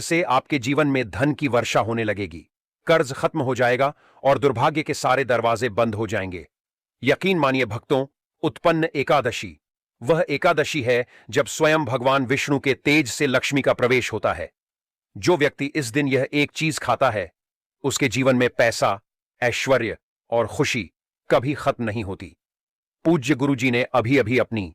से आपके जीवन में धन की वर्षा होने लगेगी, कर्ज खत्म हो जाएगा और दुर्भाग्य के सारे दरवाजे बंद हो जाएंगे। यकीन मानिए भक्तों, उत्पन्न एकादशी वह एकादशी है जब स्वयं भगवान विष्णु के तेज से लक्ष्मी का प्रवेश होता है। जो व्यक्ति इस दिन यह एक चीज खाता है, उसके जीवन में पैसा, ऐश्वर्य और खुशी कभी खत्म नहीं होती। पूज्य गुरुजी ने अभी अभी अपनी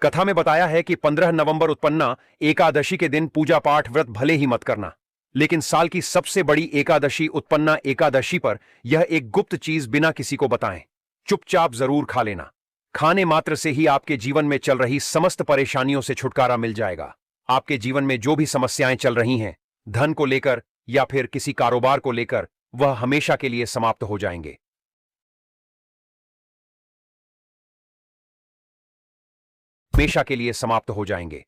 कथा में बताया है कि 15 नवंबर उत्पन्ना एकादशी के दिन पूजा पाठ व्रत भले ही मत करना, लेकिन साल की सबसे बड़ी एकादशी उत्पन्ना एकादशी पर यह एक गुप्त चीज बिना किसी को बताएं चुपचाप जरूर खा लेना। खाने मात्र से ही आपके जीवन में चल रही समस्त परेशानियों से छुटकारा मिल जाएगा। आपके जीवन में जो भी समस्याएं चल रही हैं, धन को लेकर या फिर किसी कारोबार को लेकर, वह हमेशा के लिए समाप्त हो जाएंगे। हमेशा के लिए समाप्त हो जाएंगे।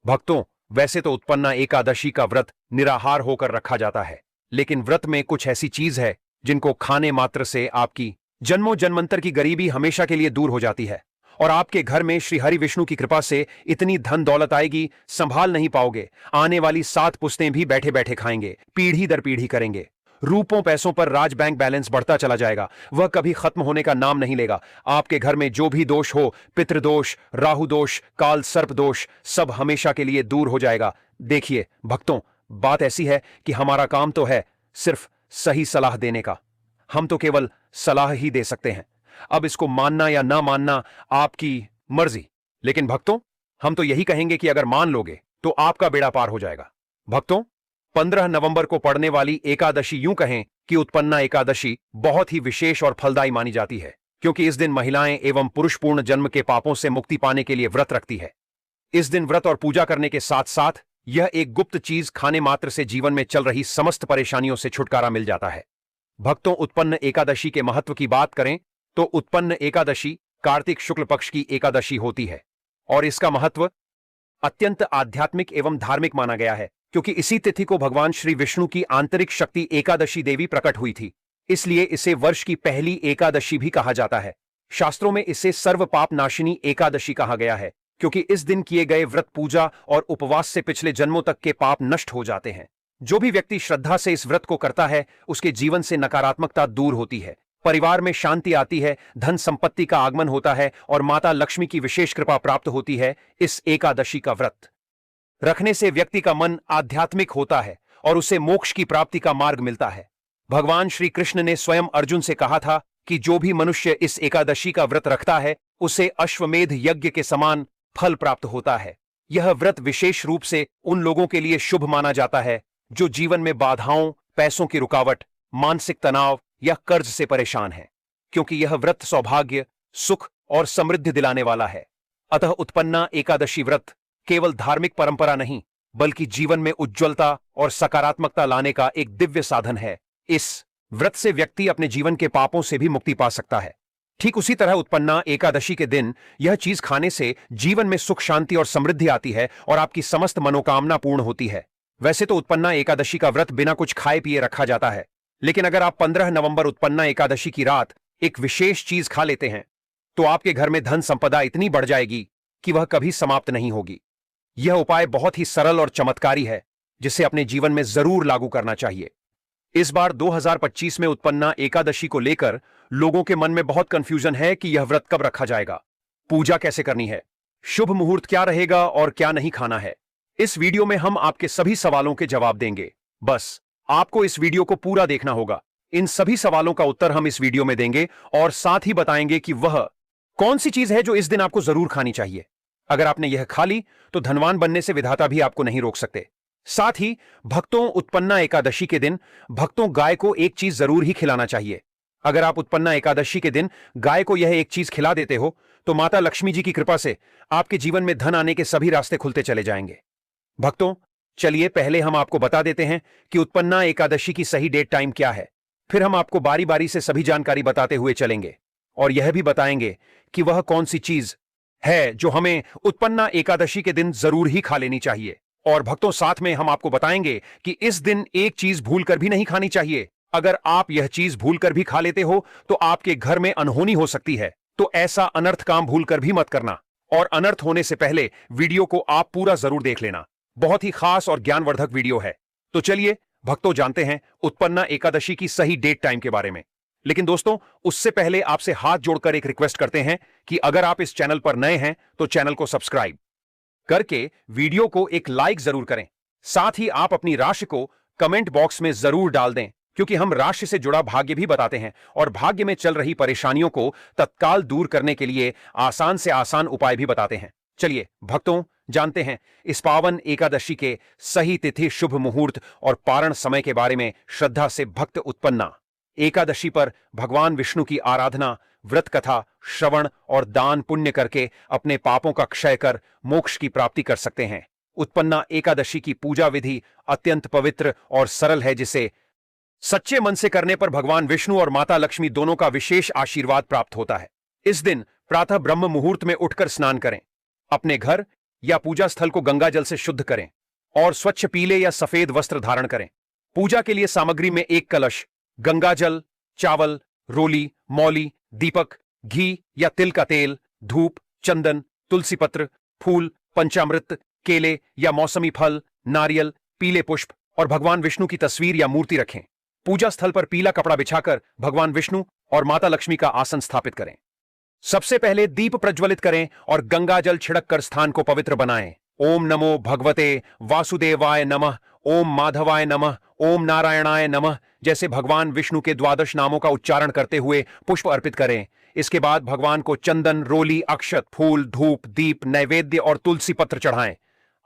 भक्तों, वैसे तो उत्पन्ना एकादशी का व्रत निराहार होकर रखा जाता है, लेकिन व्रत में कुछ ऐसी चीज है जिनको खाने मात्र से आपकी जन्मों जन्मांतर की गरीबी हमेशा के लिए दूर हो जाती है और आपके घर में श्री हरि विष्णु की कृपा से इतनी धन दौलत आएगी, संभाल नहीं पाओगे। आने वाली 7 पुश्तें भी बैठे बैठे खाएंगे, पीढ़ी दर पीढ़ी करेंगे। रूपों पैसों पर राज बैंक बैलेंस बढ़ता चला जाएगा, वह कभी खत्म होने का नाम नहीं लेगा। आपके घर में जो भी दोष हो, पितृदोष, राहु दोष, काल सर्प दोष, सब हमेशा के लिए दूर हो जाएगा। देखिए भक्तों, बात ऐसी है कि हमारा काम तो है सिर्फ सही सलाह देने का, हम तो केवल सलाह ही दे सकते हैं। अब इसको मानना या ना मानना आपकी मर्जी, लेकिन भक्तों, हम तो यही कहेंगे कि अगर मान लोगे तो आपका बेड़ा पार हो जाएगा। भक्तों, 15 नवंबर को पड़ने वाली एकादशी, यूं कहें कि उत्पन्ना एकादशी, बहुत ही विशेष और फलदायी मानी जाती है, क्योंकि इस दिन महिलाएं एवं पुरुष पूर्ण जन्म के पापों से मुक्ति पाने के लिए व्रत रखती है। इस दिन व्रत और पूजा करने के साथ साथ यह एक गुप्त चीज खाने मात्र से जीवन में चल रही समस्त परेशानियों से छुटकारा मिल जाता है। भक्तों, उत्पन्न एकादशी के महत्व की बात करें तो उत्पन्न एकादशी कार्तिक शुक्ल पक्ष की एकादशी होती है और इसका महत्व अत्यंत आध्यात्मिक एवं धार्मिक माना गया है, क्योंकि इसी तिथि को भगवान श्री विष्णु की आंतरिक शक्ति एकादशी देवी प्रकट हुई थी। इसलिए इसे वर्ष की पहली एकादशी भी कहा जाता है। शास्त्रों में इसे सर्व पाप नाशिनी एकादशी कहा गया है, क्योंकि इस दिन किए गए व्रत, पूजा और उपवास से पिछले जन्मों तक के पाप नष्ट हो जाते हैं। जो भी व्यक्ति श्रद्धा से इस व्रत को करता है, उसके जीवन से नकारात्मकता दूर होती है, परिवार में शांति आती है, धन संपत्ति का आगमन होता है और माता लक्ष्मी की विशेष कृपा प्राप्त होती है। इस एकादशी का व्रत रखने से व्यक्ति का मन आध्यात्मिक होता है और उसे मोक्ष की प्राप्ति का मार्ग मिलता है। भगवान श्री कृष्ण ने स्वयं अर्जुन से कहा था कि जो भी मनुष्य इस एकादशी का व्रत रखता है, उसे अश्वमेध यज्ञ के समान फल प्राप्त होता है। यह व्रत विशेष रूप से उन लोगों के लिए शुभ माना जाता है जो जीवन में बाधाओं, पैसों की रुकावट, मानसिक तनाव या कर्ज से परेशान हैं, क्योंकि यह व्रत सौभाग्य, सुख और समृद्धि दिलाने वाला है। अतः उत्पन्ना एकादशी व्रत केवल धार्मिक परंपरा नहीं, बल्कि जीवन में उज्ज्वलता और सकारात्मकता लाने का एक दिव्य साधन है। इस व्रत से व्यक्ति अपने जीवन के पापों से भी मुक्ति पा सकता है। ठीक उसी तरह उत्पन्ना एकादशी के दिन यह चीज खाने से जीवन में सुख, शांति और समृद्धि आती है और आपकी समस्त मनोकामना पूर्ण होती है। वैसे तो उत्पन्ना एकादशी का व्रत बिना कुछ खाए पिए रखा जाता है, लेकिन अगर आप 15 नवंबर उत्पन्ना एकादशी की रात एक विशेष चीज खा लेते हैं, तो आपके घर में धन संपदा इतनी बढ़ जाएगी कि वह कभी समाप्त नहीं होगी। यह उपाय बहुत ही सरल और चमत्कारी है, जिसे अपने जीवन में जरूर लागू करना चाहिए। इस बार 2025 में उत्पन्ना एकादशी को लेकर लोगों के मन में बहुत कंफ्यूजन है कि यह व्रत कब रखा जाएगा, पूजा कैसे करनी है, शुभ मुहूर्त क्या रहेगा और क्या नहीं खाना है। इस वीडियो में हम आपके सभी सवालों के जवाब देंगे। बस आपको इस वीडियो को पूरा देखना होगा। इन सभी सवालों का उत्तर हम इस वीडियो में देंगे और साथ ही बताएंगे कि वह कौन सी चीज है जो इस दिन आपको जरूर खानी चाहिए। अगर आपने यह खा ली तो धनवान बनने से विधाता भी आपको नहीं रोक सकते। साथ ही भक्तों, उत्पन्ना एकादशी के दिन भक्तों गाय को एक चीज जरूर ही खिलाना चाहिए। अगर आप उत्पन्ना एकादशी के दिन गाय को यह एक चीज खिला देते हो तो माता लक्ष्मी जी की कृपा से आपके जीवन में धन आने के सभी रास्ते खुलते चले जाएंगे। भक्तों, चलिए पहले हम आपको बता देते हैं कि उत्पन्ना एकादशी की सही डेट टाइम क्या है। फिर हम आपको बारी बारी से सभी जानकारी बताते हुए चलेंगे और यह भी बताएंगे कि वह कौन सी चीज है जो हमें उत्पन्ना एकादशी के दिन जरूर ही खा लेनी चाहिए। और भक्तों, साथ में हम आपको बताएंगे कि इस दिन एक चीज भूलकर भी नहीं खानी चाहिए। अगर आप यह चीज भूलकर भी खा लेते हो तो आपके घर में अनहोनी हो सकती है। तो ऐसा अनर्थ काम भूलकर भी मत करना और अनर्थ होने से पहले वीडियो को आप पूरा जरूर देख लेना। बहुत ही खास और ज्ञानवर्धक वीडियो है। तो चलिए भक्तों जानते हैं उत्पन्ना एकादशी की सही डेट टाइम के बारे में। लेकिन दोस्तों उससे पहले आपसे हाथ जोड़कर एक रिक्वेस्ट करते हैं कि अगर आप इस चैनल पर नए हैं तो चैनल को सब्सक्राइब करके वीडियो को एक लाइक जरूर करें। साथ ही आप अपनी राशि को कमेंट बॉक्स में जरूर डाल दें, क्योंकि हम राशि से जुड़ा भाग्य भी बताते हैं और भाग्य में चल रही परेशानियों को तत्काल दूर करने के लिए आसान से आसान उपाय भी बताते हैं। चलिए भक्तों जानते हैं इस पावन एकादशी के सही तिथि, शुभ मुहूर्त और पारण समय के बारे में। श्रद्धा से भक्त उत्पन्ना एकादशी पर भगवान विष्णु की आराधना, व्रत कथा, श्रवण और दान पुण्य करके अपने पापों का क्षय कर मोक्ष की प्राप्ति कर सकते हैं। उत्पन्ना एकादशी की पूजा विधि अत्यंत पवित्र और सरल है, जिसे सच्चे मन से करने पर भगवान विष्णु और माता लक्ष्मी दोनों का विशेष आशीर्वाद प्राप्त होता है। इस दिन प्रातः ब्रह्म मुहूर्त में उठकर स्नान करें, अपने घर या पूजा स्थल को गंगा जल से शुद्ध करें और स्वच्छ पीले या सफेद वस्त्र धारण करें। पूजा के लिए सामग्री में एक कलश, गंगा जल, चावल, रोली, मौली, दीपक, घी या तिल का तेल, धूप, चंदन, तुलसी पत्र, फूल, पंचामृत, केले या मौसमी फल, नारियल, पीले पुष्प और भगवान विष्णु की तस्वीर या मूर्ति रखें। पूजा स्थल पर पीला कपड़ा बिछाकर भगवान विष्णु और माता लक्ष्मी का आसन स्थापित करें। सबसे पहले दीप प्रज्वलित करें और गंगा जल छिड़क कर स्थान को पवित्र बनाएं। ओम नमो भगवते वासुदेवाय नमः, ओम माधवाय नमः, ओम नारायणाय नमः जैसे भगवान विष्णु के द्वादश नामों का उच्चारण करते हुए पुष्प अर्पित करें। इसके बाद भगवान को चंदन, रोली, अक्षत, फूल, धूप, दीप, नैवेद्य और तुलसी पत्र चढ़ाएं।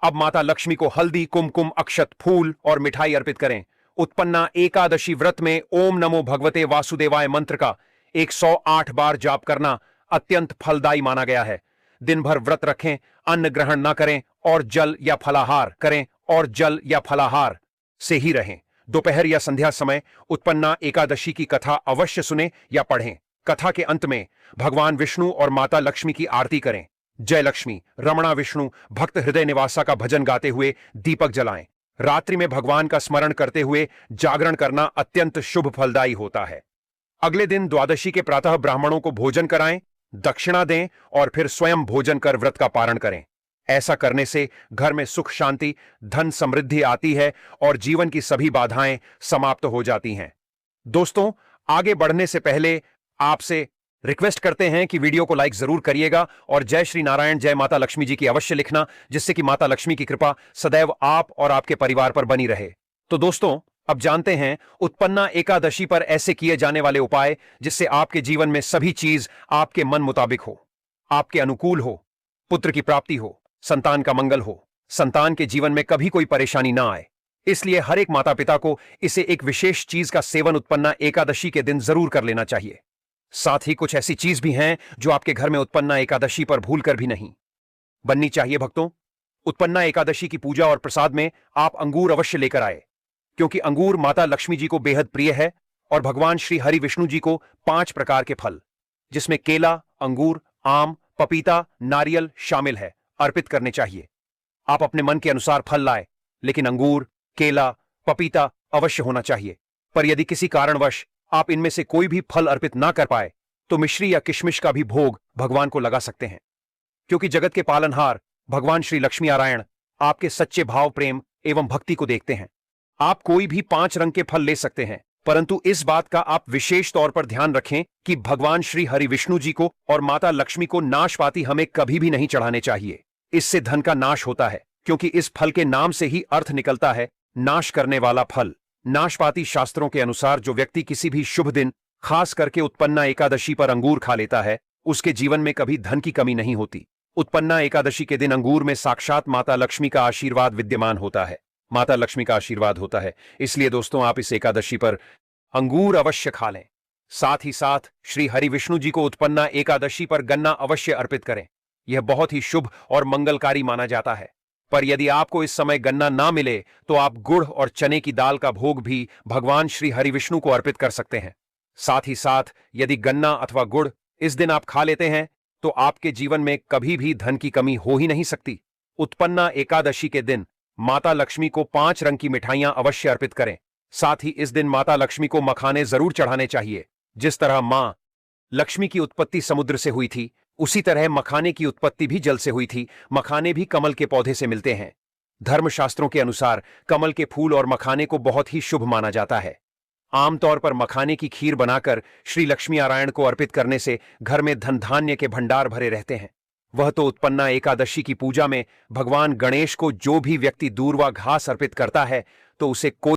अब माता लक्ष्मी को हल्दी, कुमकुम, अक्षत, फूल और मिठाई अर्पित करें। उत्पन्ना एकादशी व्रत में ओम नमो भगवते वासुदेवाय मंत्र का 108 बार जाप करना अत्यंत फलदायी माना गया है। दिन भर व्रत रखें, अन्न ग्रहण न करें और जल या फलाहार करें और जल या फलाहार से ही रहें। दोपहर या संध्या समय उत्पन्ना एकादशी की कथा अवश्य सुने या पढ़ें। कथा के अंत में भगवान विष्णु और माता लक्ष्मी की आरती करें। जय लक्ष्मी, रमणा विष्णु, भक्त हृदय निवासा का भजन गाते हुए दीपक जलाएं। रात्रि में भगवान का स्मरण करते हुए जागरण करना अत्यंत शुभ फलदायी होता है। अगले दिन द्वादशी के प्रातः ब्राह्मणों को भोजन कराएं, दक्षिणा दें और फिर स्वयं भोजन कर व्रत का पारण करें। ऐसा करने से घर में सुख, शांति, धन, समृद्धि आती है और जीवन की सभी बाधाएं समाप्त हो जाती हैं। दोस्तों आगे बढ़ने से पहले आपसे रिक्वेस्ट करते हैं कि वीडियो को लाइक जरूर करिएगा और जय श्री नारायण, जय माता लक्ष्मी जी की अवश्य लिखना, जिससे कि माता लक्ष्मी की कृपा सदैव आप और आपके परिवार पर बनी रहे। तो दोस्तों अब जानते हैं उत्पन्ना एकादशी पर ऐसे किए जाने वाले उपाय जिससे आपके जीवन में सभी चीज आपके मन मुताबिक हो, आपके अनुकूल हो, पुत्र की प्राप्ति हो, संतान का मंगल हो, संतान के जीवन में कभी कोई परेशानी ना आए। इसलिए हर एक माता पिता को इसे एक विशेष चीज का सेवन उत्पन्ना एकादशी के दिन जरूर कर लेना चाहिए। साथ ही कुछ ऐसी चीज भी हैं जो आपके घर में उत्पन्ना एकादशी पर भूलकर भी नहीं बननी चाहिए। भक्तों उत्पन्ना एकादशी की पूजा और प्रसाद में आप अंगूर अवश्य लेकर आए, क्योंकि अंगूर माता लक्ष्मी जी को बेहद प्रिय है और भगवान श्री हरि विष्णु जी को 5 प्रकार के फल, जिसमें केला, अंगूर, आम, पपीता, नारियल शामिल है, अर्पित करने चाहिए। आप अपने मन के अनुसार फल लाए, लेकिन अंगूर, केला, पपीता अवश्य होना चाहिए। पर यदि किसी कारणवश आप इनमें से कोई भी फल अर्पित ना कर पाए तो मिश्री या किशमिश का भी भोग भगवान को लगा सकते हैं, क्योंकि जगत के पालनहार भगवान श्री लक्ष्मी नारायण आपके सच्चे भाव, प्रेम एवं भक्ति को देखते हैं। आप कोई भी 5 रंग के फल ले सकते हैं, परंतु इस बात का आप विशेष तौर पर ध्यान रखें कि भगवान श्री हरि विष्णु जी को और माता लक्ष्मी को नाशपाती हमें कभी भी नहीं चढ़ाने चाहिए। इससे धन का नाश होता है, क्योंकि इस फल के नाम से ही अर्थ निकलता है नाश करने वाला फल। नाशपाती शास्त्रों के अनुसार जो व्यक्ति किसी भी शुभ दिन, खास करके उत्पन्ना एकादशी पर अंगूर खा लेता है, उसके जीवन में कभी धन की कमी नहीं होती। उत्पन्ना एकादशी के दिन अंगूर में साक्षात माता लक्ष्मी का आशीर्वाद विद्यमान होता है, माता लक्ष्मी का आशीर्वाद होता है। इसलिए दोस्तों आप इस एकादशी पर अंगूर अवश्य खा लें। साथ ही साथ श्री हरि विष्णु जी को उत्पन्ना एकादशी पर गन्ना अवश्य अर्पित करें। यह बहुत ही शुभ और मंगलकारी माना जाता है। पर यदि आपको इस समय गन्ना ना मिले तो आप गुड़ और चने की दाल का भोग भी भगवान श्री हरि विष्णु को अर्पित कर सकते हैं। साथ ही साथ यदि गन्ना अथवा गुड़ इस दिन आप खा लेते हैं तो आपके जीवन में कभी भी धन की कमी हो ही नहीं सकती। उत्पन्ना एकादशी के दिन माता लक्ष्मी को 5 रंग की मिठाइयां अवश्य अर्पित करें। साथ ही इस दिन माता लक्ष्मी को मखाने जरूर चढ़ाने चाहिए। जिस तरह मां लक्ष्मी की उत्पत्ति समुद्र से हुई थी, उसी तरह मखाने की उत्पत्ति भी जल से हुई थी। मखाने भी कमल के पौधे से मिलते हैं। धर्मशास्त्रों के अनुसार कमल के फूल और मखाने को बहुत ही शुभ माना जाता है। आमतौर पर मखाने की खीर बनाकर श्री लक्ष्मी नारायण को अर्पित करने से घर में धन धान्य के भंडार भरे रहते हैं। वह तो उत्पन्ना एकादशी की पूजा में भगवान गणेश को जो भी व्यक्ति दूर्वा घास अर्पित करता है तो उसे कोई